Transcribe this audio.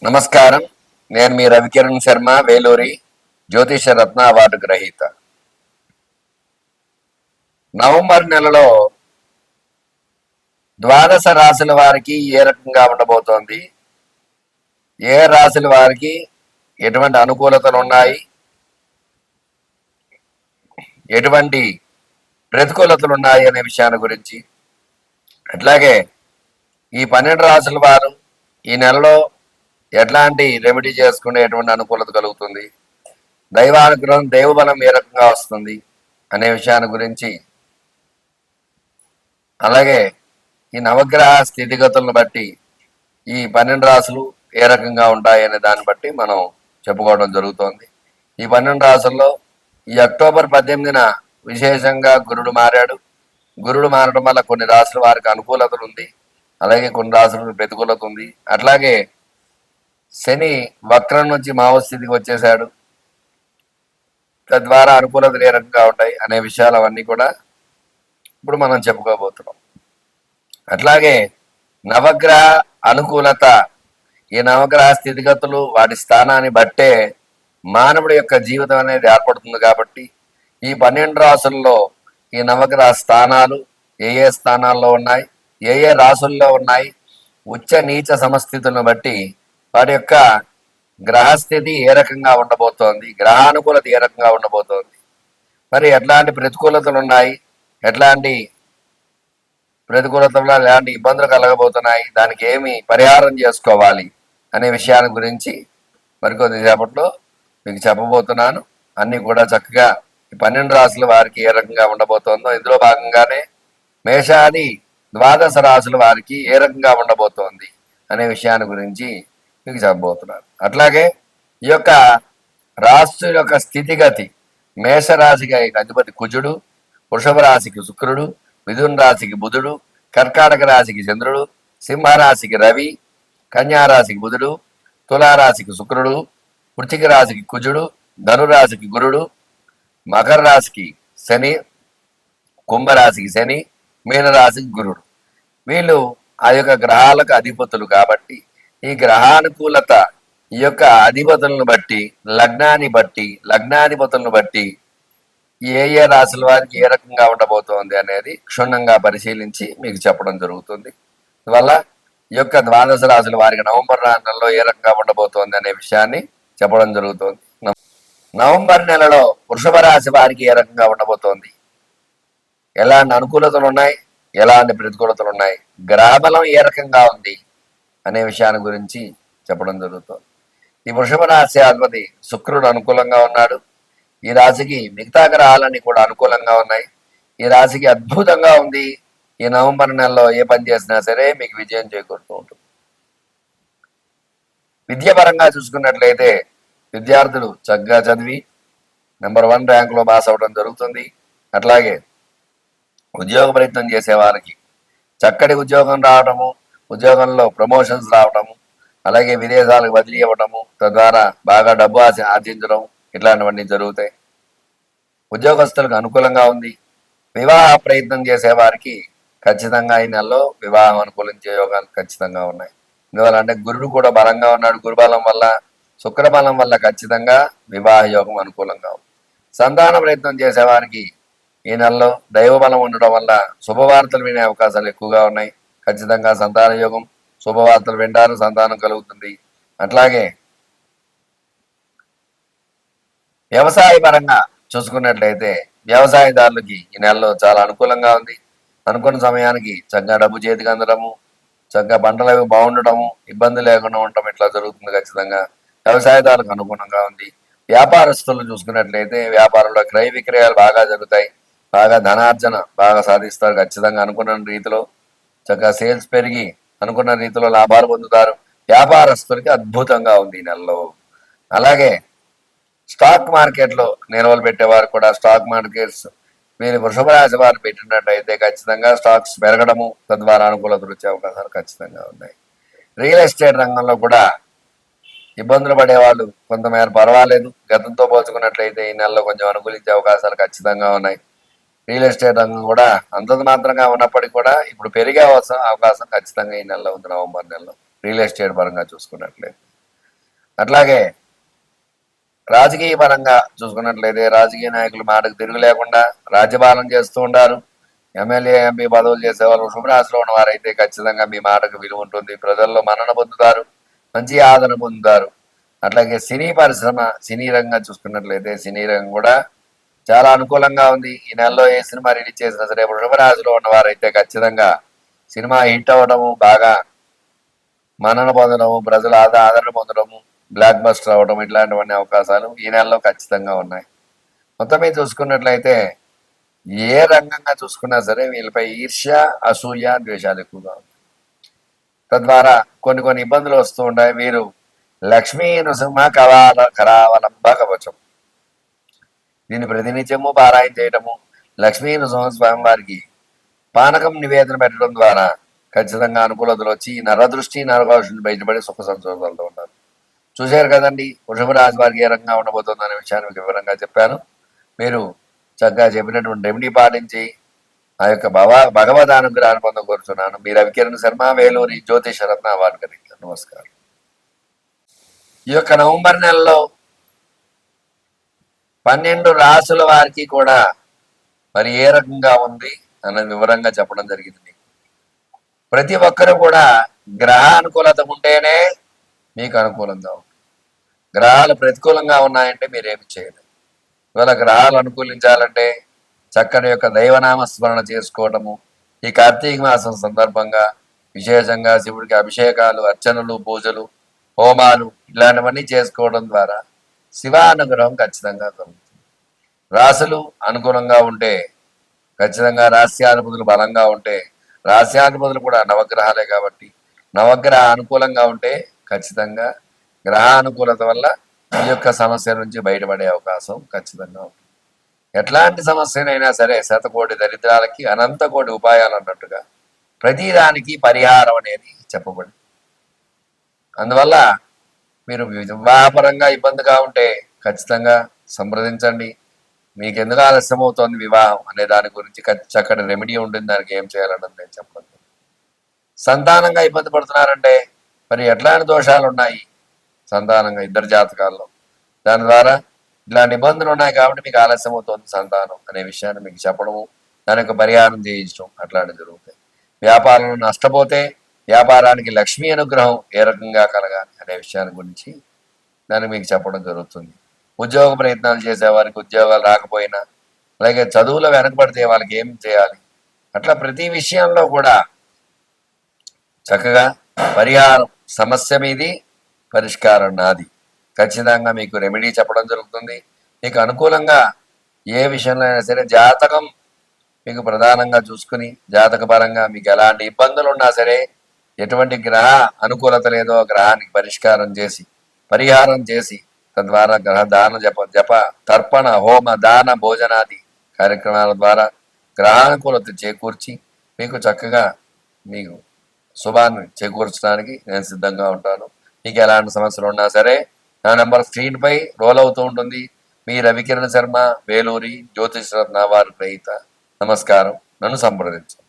నమస్కారం. నేను మీ రవికిరణ్ శర్మ, వేలూరి జ్యోతిష రత్న అవార్డు గ్రహీత. నవంబర్ నెలలో ద్వాదశ రాశుల వారికి ఏ రకంగా ఉండబోతోంది, ఏ రాశుల వారికి ఎటువంటి అనుకూలతలు ఉన్నాయి, ఎటువంటి ప్రతికూలతలు ఉన్నాయి అనే విషయాన్ని గురించి, అట్లాగే ఈ 12 రాశుల వారు ఈ నెలలో ఎట్లాంటి రెమెడీ చేసుకునే ఎటువంటి అనుకూలత కలుగుతుంది, దైవానుగ్రహం దేవబలం ఏ రకంగా వస్తుంది అనే విషయాన్ని గురించి, అలాగే ఈ నవగ్రహ స్థితిగతులను బట్టి ఈ 12 రాశులు ఏ రకంగా ఉంటాయి అనే దాన్ని బట్టి మనం చెప్పుకోవడం జరుగుతోంది. ఈ 12 రాశుల్లో ఈ అక్టోబర్ 18న విశేషంగా గురుడు మారాడు. గురుడు మారడం వల్ల కొన్ని రాశుల వారికి అనుకూలతలు ఉంది, అలాగే కొన్ని రాశులకు ప్రతికూలత ఉంది. అట్లాగే శని వక్రం నుంచి మావస్థితికి వచ్చేసాడు. తద్వారా అనుకూలతలు ఏ రకంగా ఉంటాయి అనే విషయాలు అవన్నీ కూడా ఇప్పుడు మనం చెప్పుకోబోతున్నాం. అట్లాగే నవగ్రహ అనుకూలత, ఈ నవగ్రహ స్థితిగతులు వాటి స్థానాన్ని బట్టే మానవుడి యొక్క జీవితం అనేది ఏర్పడుతుంది. కాబట్టి ఈ 12 రాసుల్లో ఈ నవగ్రహ స్థానాలు ఏ ఏ స్థానాల్లో ఉన్నాయి, ఏ ఏ రాసుల్లో ఉన్నాయి, ఉచ్చ నీచ సమస్థితులను బట్టి వాటి యొక్క గ్రహస్థితి ఏ రకంగా ఉండబోతోంది, గ్రహానుకూలత ఏ రకంగా ఉండబోతోంది, మరి ఎట్లాంటి ప్రతికూలతలు ఉన్నాయి, ఎట్లాంటి ప్రతికూలతలు ఎలాంటి ఇబ్బందులు కలగబోతున్నాయి, దానికి ఏమి పరిహారం చేసుకోవాలి అనే విషయాల గురించి మరికొద్ది సేపట్లో మీకు చెప్పబోతున్నాను. అన్నీ కూడా చక్కగా ఈ 12 రాశుల వారికి ఏ రకంగా ఉండబోతోందో, ఇందులో భాగంగానే మేషాది ద్వాదశ రాశుల వారికి ఏ రకంగా ఉండబోతోంది అనే విషయాన్ని గురించి మీకు చెప్పబోతున్నాను. అట్లాగే ఈ యొక్క రాశి యొక్క స్థితిగతి, మేషరాశికి అధిపతి కుజుడు, వృషభ రాశికి శుక్రుడు, మిథున రాశికి బుధుడు, కర్కాటక రాశికి చంద్రుడు, సింహరాశికి రవి, కన్యారాశికి బుధుడు, తులారాశికి శుక్రుడు, వృశ్చిక రాశికి కుజుడు, ధనురాశికి గురుడు, మకర రాశికి శని, కుంభరాశికి శని, మీనరాశికి గురుడు. వీళ్ళు ఆ యొక్క గ్రహాలకు అధిపతులు. కాబట్టి ఈ గ్రహానుకూలత ఈ యొక్క అధిపతులను బట్టి, లగ్నాన్ని బట్టి, లగ్నాధిపతులను బట్టి ఏ ఏ రాశుల వారికి ఏ రకంగా ఉండబోతోంది అనేది క్షుణ్ణంగా పరిశీలించి మీకు చెప్పడం జరుగుతుంది. అందువల్ల ఈ యొక్క ద్వాదశ రాశుల వారికి నవంబర్ నెలలో ఏ రకంగా ఉండబోతోంది అనే విషయాన్ని చెప్పడం జరుగుతుంది. నవంబర్ నెలలో వృషభ రాశి వారికి ఏ రకంగా ఉండబోతోంది, ఎలాంటి అనుకూలతలు ఉన్నాయి, ఎలాంటి ప్రతికూలతలు ఉన్నాయి, గ్రహబలం ఏ రకంగా ఉంది అనే విషయాన్ని గురించి చెప్పడం జరుగుతుంది. ఈ వృషభ రాశి అధిపతి శుక్రుడు అనుకూలంగా ఉన్నాడు. ఈ రాశికి మిగతా గ్రహాలన్నీ కూడా అనుకూలంగా ఉన్నాయి. ఈ రాశికి అద్భుతంగా ఉంది. ఈ నవంబర్ నెలలో ఏ పని చేసినా సరే మీకు విజయం చేకూరుతూ ఉంటుంది. విద్యాపరంగా చూసుకున్నట్లయితే విద్యార్థులు చక్కగా చదివి నెంబర్ 1 ర్యాంకులో పాస్ అవడం జరుగుతుంది. అట్లాగే ఉద్యోగ ప్రయత్నం చేసే వారికి చక్కటి ఉద్యోగం రావడము, ఉద్యోగంలో ప్రమోషన్స్ రావడము, అలాగే విదేశాలకు బదిలీ ఇవ్వడము, తద్వారా బాగా డబ్బు ఆర్జించడం, ఇట్లాంటివన్నీ జరుగుతాయి. ఉద్యోగస్తులకు అనుకూలంగా ఉంది. వివాహ ప్రయత్నం చేసే వారికి ఖచ్చితంగా ఈ నెలలో వివాహం అనుకూలించే యోగాలు ఖచ్చితంగా ఉన్నాయి. ఎందువల్ల అంటే గురుడు కూడా బలంగా ఉన్నాడు. గురుబలం వల్ల, శుక్రబలం వల్ల ఖచ్చితంగా వివాహ యోగం అనుకూలంగా ఉంది. సంతాన ప్రయత్నం చేసే వారికి ఈ నెలలో దైవబలం ఉండడం వల్ల శుభవార్తలు వినే అవకాశాలు ఎక్కువగా ఉన్నాయి. ఖచ్చితంగా సంతాన యోగం, శుభవార్తలు వింటారు, సంతానం కలుగుతుంది. అట్లాగే వ్యవసాయ పరంగా చూసుకున్నట్లయితే వ్యవసాయదారులకి ఈ నెలలో చాలా అనుకూలంగా ఉంది. అనుకున్న సమయానికి చక్కగా డబ్బు చేతికి అందడము, చక్కగా పంటలు అవి బాగుండటము, ఇబ్బంది లేకుండా ఉండటం ఇట్లా జరుగుతుంది. ఖచ్చితంగా వ్యవసాయదారులకు అనుగుణంగా ఉంది. వ్యాపారస్తులు చూసుకున్నట్లయితే వ్యాపారంలో క్రయ విక్రయాలు బాగా జరుగుతాయి. బాగా ధనార్జన బాగా సాధిస్తారు. ఖచ్చితంగా అనుకున్న రీతిలో చక్కగా సేల్స్ పెరిగి అనుకున్న రీతిలో లాభాలు పొందుతారు. వ్యాపారస్తులకి అద్భుతంగా ఉంది ఈ నెలలో. అలాగే స్టాక్ మార్కెట్లో నిల్వలు పెట్టేవారు కూడా, స్టాక్ మార్కెట్స్ మీరు వృషభ రాశి వారు పెట్టినట్టయితే ఖచ్చితంగా స్టాక్స్ పెరగడము, తద్వారా అనుకూలతలు వచ్చే అవకాశాలు ఖచ్చితంగా ఉన్నాయి. రియల్ ఎస్టేట్ రంగంలో కూడా ఇబ్బందులు పడేవాళ్ళు కొంతమేర పర్వాలేదు. గతంతో పోల్చుకున్నట్లయితే ఈ నెలలో కొంచెం అనుకూలించే అవకాశాలు ఖచ్చితంగా ఉన్నాయి. రియల్ ఎస్టేట్ రంగం కూడా అంతంత మాత్రంగా ఉన్నప్పటికీ కూడా ఇప్పుడు పెరిగే అవకాశం ఖచ్చితంగా ఈ నెలలో ఉంది. నవంబర్ నెలలో రియల్ ఎస్టేట్ పరంగా చూసుకున్నట్లయితే అట్లాగే రాజకీయ పరంగా చూసుకున్నట్లయితే రాజకీయ నాయకులు మాటకు తిరుగు లేకుండా రాజ్యపాలన చేస్తూ ఉంటారు. ఎమ్మెల్యే ఎంపీ పదవులు చేసేవారు శుభరాశిలో ఉన్నవారైతే ఖచ్చితంగా మీ మాటకు విలువ ఉంటుంది. ప్రజల్లో మన్నన పొందుతారు, మంచి ఆదరణ పొందుతారు. అట్లాగే సినీ పరిశ్రమ, సినీ రంగం చూసుకున్నట్లయితే సినీ రంగం కూడా చాలా అనుకూలంగా ఉంది. ఈ నెలలో ఏ సినిమా రిలీజ్ చేసినా సరే వృషభరాశిలో ఉన్నవారైతే ఖచ్చితంగా సినిమా హిట్ అవ్వడము, బాగా మన్నన పొందడము, ప్రజల ఆదరణ పొందడము, బ్లాక్ బస్టర్ అవ్వడం ఇట్లాంటివన్నీ అవకాశాలు ఈ నెలలో ఖచ్చితంగా ఉన్నాయి. మొత్తం మీద చూసుకున్నట్లయితే ఏ రంగంగా చూసుకున్నా సరే వీళ్ళపై ఈర్ష్య, అసూయ, ద్వేషాలు ఎక్కువగా ఉన్నాయి. తద్వారా కొన్ని ఇబ్బందులు వస్తూ ఉంటాయి. వీరు లక్ష్మీ నృసింహ కరావలంబ కవచం దీన్ని ప్రతినిత్యము పారాయణ చేయటము, లక్ష్మీ నృసింహ స్వామి వారికి పానకం నివేదన పెట్టడం ద్వారా ఖచ్చితంగా అనుకూలతలు వచ్చి నరదృష్టి నరఘోషుని బయటపడి సుఖ సంతోషాలతో ఉంటారు. చూశారు కదండి వృషభ రాశి వారికి ఏ రకంగా ఉండబోతుందనే విషయాన్ని మీకు వివరంగా చెప్పాను. మీరు చక్కగా చెప్పినటువంటి రెమెడీ పాటించి ఆ యొక్క భగవద్ అనుగ్రహాన్ని పొందకూరుచున్నాను. మీరు రవికిరణ్ శర్మ, వేలూరి జ్యోతిష రత్న అవార్డు గారి నమస్కారం. ఈ యొక్క నవంబర్ నెలలో 12 రాసుల వారికి కూడా మరి ఏ రకంగా ఉంది అన్నది వివరంగా చెప్పడం జరిగింది. ప్రతి ఒక్కరు కూడా గ్రహ అనుకూలత ఉంటేనే మీకు అనుకూలంగా ఉంటుంది. గ్రహాలు ప్రతికూలంగా ఉన్నాయంటే మీరేమి చేయలేరు. ఇవాళ గ్రహాలు అనుకూలించాలంటే చక్కని యొక్క దైవనామ స్మరణ చేసుకోవటము, ఈ కార్తీక మాసం సందర్భంగా విశేషంగా శివుడికి అభిషేకాలు, అర్చనలు, పూజలు, హోమాలు ఇలాంటివన్నీ చేసుకోవడం ద్వారా శివానుగ్రహం ఖచ్చితంగా కలుగుతుంది. రాశులు అనుకూలంగా ఉంటే ఖచ్చితంగా రాస్యాధిపతులు బలంగా ఉంటే, రాస్యాధిపతులు కూడా నవగ్రహాలే కాబట్టి నవగ్రహ అనుకూలంగా ఉంటే ఖచ్చితంగా గ్రహ అనుకూలత వల్ల ఈ యొక్క సమస్య నుంచి బయటపడే అవకాశం ఖచ్చితంగా ఉంటుంది. ఎట్లాంటి సమస్యనైనా సరే శతకోటి దరిద్రాలకి అనంత కోటి ఉపాయాలు అన్నట్టుగా ప్రతిదానికి పరిహారం అనేది చెప్పబడింది. అందువల్ల మీరు వివాహపరంగా ఇబ్బందిగా ఉంటే ఖచ్చితంగా సంప్రదించండి. మీకు ఎందుకు ఆలస్యం అవుతోంది వివాహం అనే దాని గురించి చక్కటి రెమెడీ ఉంటుంది. దానికి ఏం చేయాలన్నది నేను చెప్పండి. సంతానంగా ఇబ్బంది పడుతున్నారంటే మరి ఎట్లాంటి దోషాలు ఉన్నాయి సంతానంగా ఇద్దరు జాతకాల్లో, దాని ద్వారా ఇలాంటి ఇబ్బందులు ఉన్నాయి కాబట్టి మీకు ఆలస్యం అవుతుంది సంతానం అనే విషయాన్ని మీకు చెప్పడము, దాని యొక్క పరిహారం చేయించడం అట్లాంటివి జరుగుతాయి. వ్యాపారంలో నష్టపోతే వ్యాపారానికి లక్ష్మీ అనుగ్రహం ఏ రకంగా కలగాలి అనే విషయాన్ని గురించి దాన్ని మీకు చెప్పడం జరుగుతుంది. ఉద్యోగ ప్రయత్నాలు చేసేవారికి ఉద్యోగాలు రాకపోయినా, అలాగే చదువులో వెనకబడితే వాళ్ళకి ఏం చేయాలి, అట్లా ప్రతి విషయంలో కూడా చక్కగా పరిహారం సమస్య మీది, పరిష్కారం నాది. ఖచ్చితంగా మీకు రెమెడీ చెప్పడం జరుగుతుంది. మీకు అనుకూలంగా ఏ విషయంలో అయినా సరే జాతకం మీకు ప్రధానంగా చూసుకుని జాతక పరంగా మీకు ఎలాంటి ఇబ్బందులు ఉన్నా సరే, ఎటువంటి గ్రహ అనుకూలత లేదో గ్రహానికి పరిష్కారం చేసి పరిహారం చేసి తద్వారా గ్రహ దాన జప తర్పణ హోమ దాన భోజనాది కార్యక్రమాల ద్వారా గ్రహానుకూలత చేకూర్చి మీకు చక్కగా మీకు శుభాన్ని చేకూర్చడానికి నేను సిద్ధంగా ఉంటాను. మీకు ఎలాంటి సమస్యలు ఉన్నా సరే నా నెంబర్ స్క్రీన్ పై రోల్ అవుతూ ఉంటుంది. మీ రవికిరణ్ శర్మ, వేలూరి జ్యోతిష్ రత్న వారి గ్రహీత. నమస్కారం. నన్ను సంప్రదించండి.